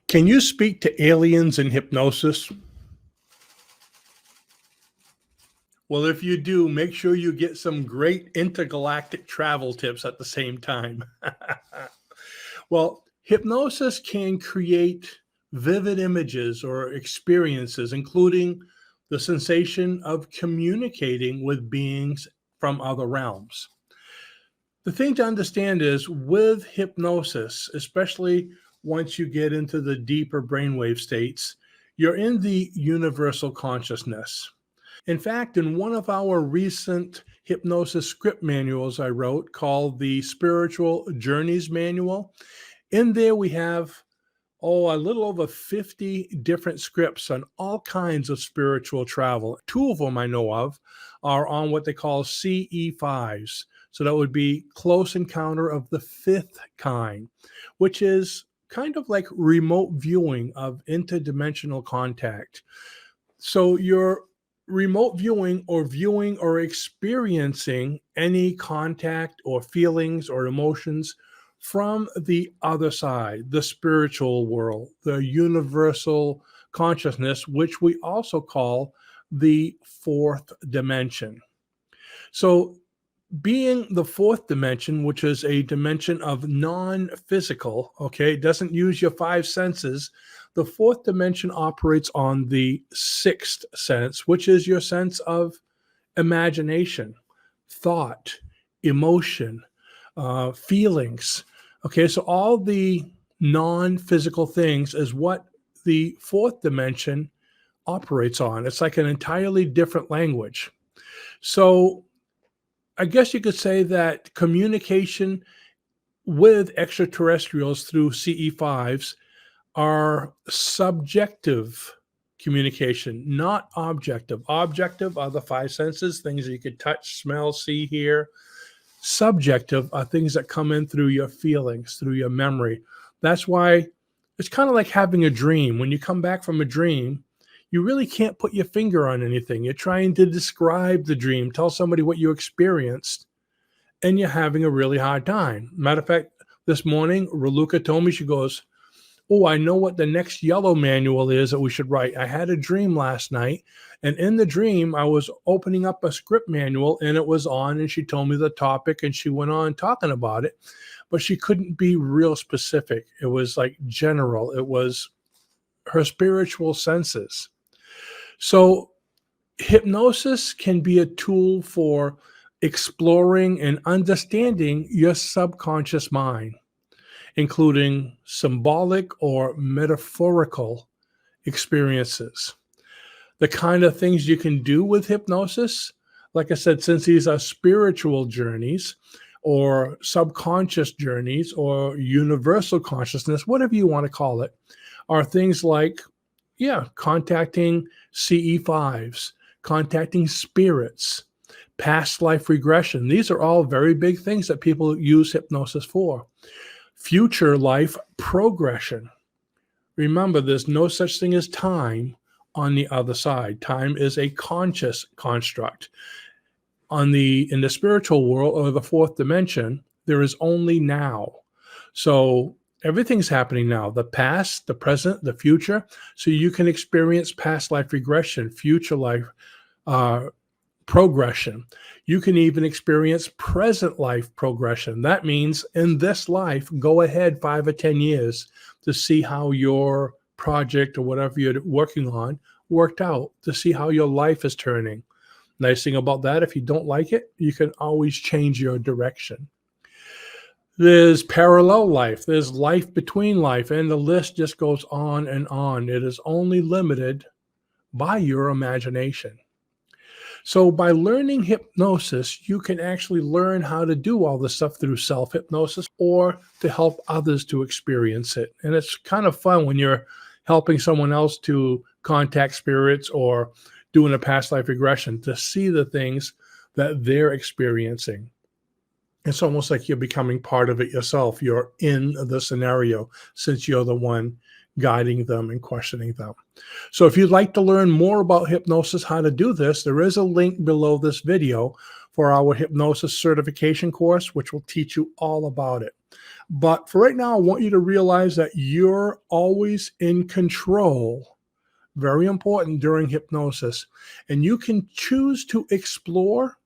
Can you speak to aliens in hypnosis? Well, if you do, make sure you get some great intergalactic travel tips at the same time. Well, hypnosis can create vivid images or experiences, including the sensation of communicating with beings from other realms. The thing to understand is with hypnosis, especially once you get into the deeper brainwave states, you're in the universal consciousness. In fact, in one of our recent hypnosis script manuals I wrote called the Spiritual Journeys Manual, in there we have a little over 50 different scripts on all kinds of spiritual travel. Two of them I know of are on what they call CE5s. So that would be close encounter of the fifth kind, which is kind of like remote viewing of interdimensional contact. So you're remote viewing or experiencing any contact or feelings or emotions from the other side, the spiritual world, the universal consciousness, which we also call the fourth dimension. So, being the fourth dimension, which is a dimension of non-physical, okay, it doesn't use your five senses. The fourth dimension operates on the sixth sense, which is your sense of imagination, thought, emotion, feelings. Okay, so all the non-physical things is what the fourth dimension operates on. It's like an entirely different language. So I guess you could say that communication with extraterrestrials through CE5s are subjective communication, not objective. Objective are the five senses, things that you could touch, smell, see, hear. Subjective are things that come in through your feelings, through your memory. That's why it's kind of like having a dream. When you come back from a dream, you really can't put your finger on anything. You're trying to describe the dream, tell somebody what you experienced, and you're having a really hard time. Matter of fact, this morning, Raluca told me, she goes, "Oh, I know what the next yellow manual is that we should write. I had a dream last night, and in the dream, I was opening up a script manual, and it was on, and she told me the topic, and she went on talking about it, but she couldn't be real specific. It was like general. It was her spiritual senses." So hypnosis can be a tool for exploring and understanding your subconscious mind, including symbolic or metaphorical experiences. The kind of things you can do with hypnosis, like I said, since these are spiritual journeys or subconscious journeys or universal consciousness, whatever you want to call it, are things like, contacting CE5s, contacting spirits, past life regression. These are all very big things that people use hypnosis for. Future life progression. Remember, there's no such thing as time on the other side. Time is a conscious construct. In the spiritual world or the fourth dimension, there is only now. So everything's happening now, the past, the present, the future. So you can experience past life regression, future life progression. You can even experience present life progression. That means in this life, go ahead 5 or 10 years to see how your project or whatever you're working on worked out, to see how your life is turning. Nice thing about that, if you don't like it, you can always change your direction. There's parallel life, there's life between life, and the list just goes on and on. It is only limited by your imagination. So by learning hypnosis, you can actually learn how to do all this stuff through self-hypnosis or to help others to experience it. And it's kind of fun when you're helping someone else to contact spirits or doing a past life regression to see the things that they're experiencing. It's almost like you're becoming part of it yourself. You're in the scenario since you're the one guiding them and questioning them. So if you'd like to learn more about hypnosis, how to do this, there is a link below this video for our hypnosis certification course, which will teach you all about it. But for right now, I want you to realize that you're always in control. Very important during hypnosis. And you can choose to explore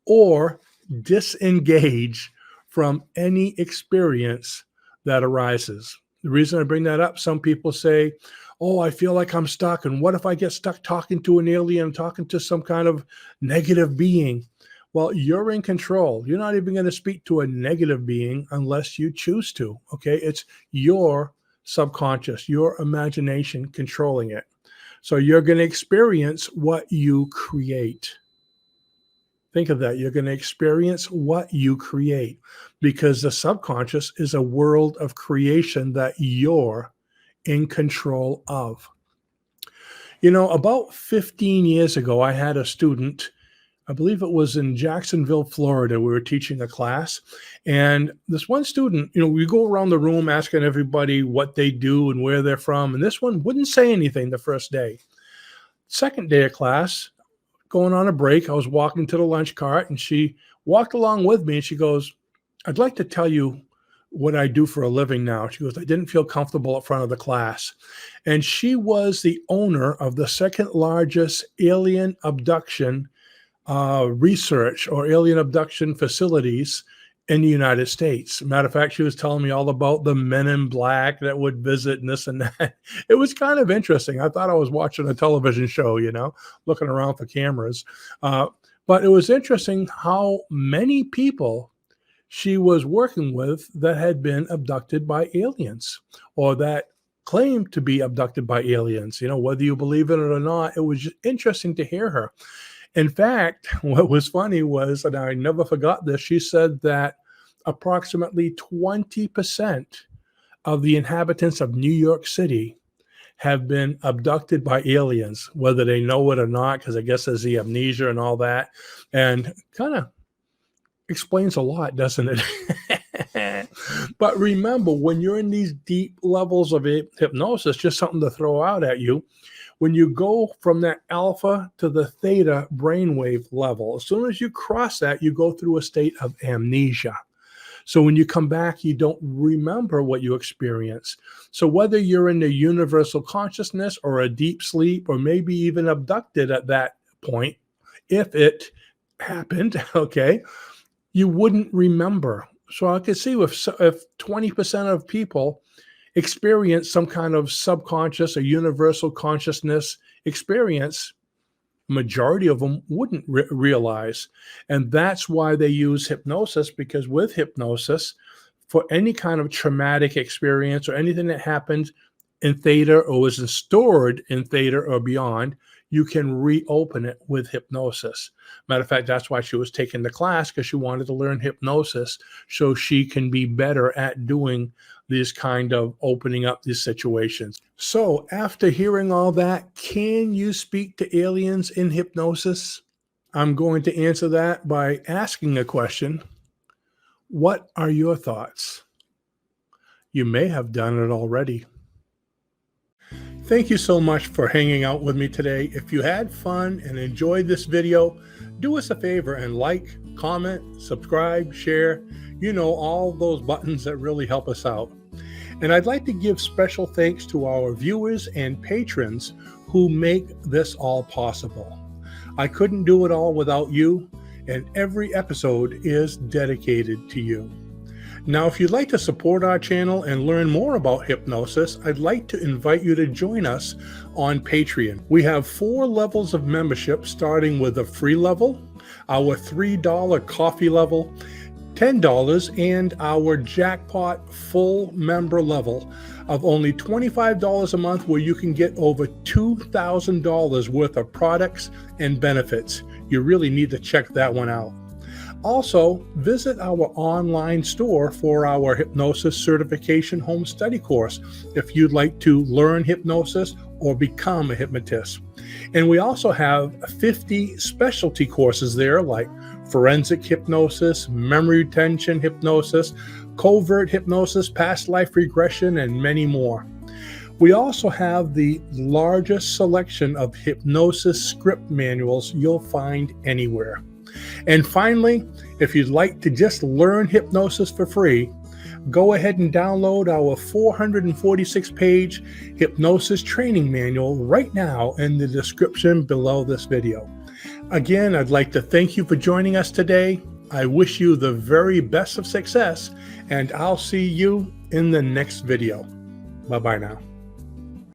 or disengage from any experience that arises. The reason I bring that up, some people say, oh, I feel like I'm stuck. And what if I get stuck talking to an alien, talking to some kind of negative being? Well, you're in control. You're not even going to speak to a negative being unless you choose to. Okay. It's your subconscious, your imagination controlling it. So you're going to experience what you create. Think of that. You're going to experience what you create because the subconscious is a world of creation that you're in control of. You know, about 15 years ago, I had a student, I believe it was in Jacksonville, Florida. We were teaching a class. And this one student, you know, we go around the room asking everybody what they do and where they're from. And this one wouldn't say anything the first day. Second day of class, going on a break, I was walking to the lunch cart and she walked along with me and she goes, I'd like to tell you what I do for a living now. She goes, I didn't feel comfortable in front of the class. And she was the owner of the second largest alien abduction research or alien abduction facilities in the United States. Matter of fact, she was telling me all about the men in black that would visit and this and that. It was kind of interesting. I thought I was watching a television show, you know, looking around for cameras. But it was interesting how many people she was working with that had been abducted by aliens or that claimed to be abducted by aliens. You know, whether you believe in it or not, it was just interesting to hear her. In fact, what was funny was, and I never forgot this, she said that approximately 20% of the inhabitants of New York City have been abducted by aliens, whether they know it or not, because I guess there's the amnesia and all that. And kind of explains a lot, doesn't it? But remember, when you're in these deep levels of hypnosis, just something to throw out at you, when you go from that alpha to the theta brainwave level, as soon as you cross that, you go through a state of amnesia. So when you come back, you don't remember what you experienced. So whether you're in the universal consciousness or a deep sleep, or maybe even abducted at that point, if it happened, okay, you wouldn't remember. So I could see if 20% of people experience some kind of subconscious or universal consciousness experience, majority of them wouldn't realize. And that's why they use hypnosis, because with hypnosis, for any kind of traumatic experience or anything that happened in theta or was stored in theta or beyond, you can reopen it with hypnosis. Matter of fact, that's why she was taking the class, because she wanted to learn hypnosis so she can be better at doing these kind of opening up these situations. So after hearing all that, can you speak to aliens in hypnosis? I'm going to answer that by asking a question. What are your thoughts? You may have done it already. Thank you so much for hanging out with me today. If you had fun and enjoyed this video, do us a favor and like, comment, subscribe, share, you know, all those buttons that really help us out. And I'd like to give special thanks to our viewers and patrons who make this all possible. I couldn't do it all without you, and every episode is dedicated to you. Now, if you'd like to support our channel and learn more about hypnosis, I'd like to invite you to join us on Patreon. We have 4 levels of membership, starting with a free level, our $3 coffee level, $10, and our jackpot full member level of only $25 a month, where you can get over $2,000 worth of products and benefits. You really need to check that one out. Also, visit our online store for our hypnosis certification home study course if you'd like to learn hypnosis or become a hypnotist. And we also have 50 specialty courses there, like forensic hypnosis, memory retention hypnosis, covert hypnosis, past life regression, and many more. We also have the largest selection of hypnosis script manuals you'll find anywhere. And finally, if you'd like to just learn hypnosis for free, go ahead and download our 446-page hypnosis training manual right now in the description below this video. Again, I'd like to thank you for joining us today. I wish you the very best of success, and I'll see you in the next video. Bye-bye now.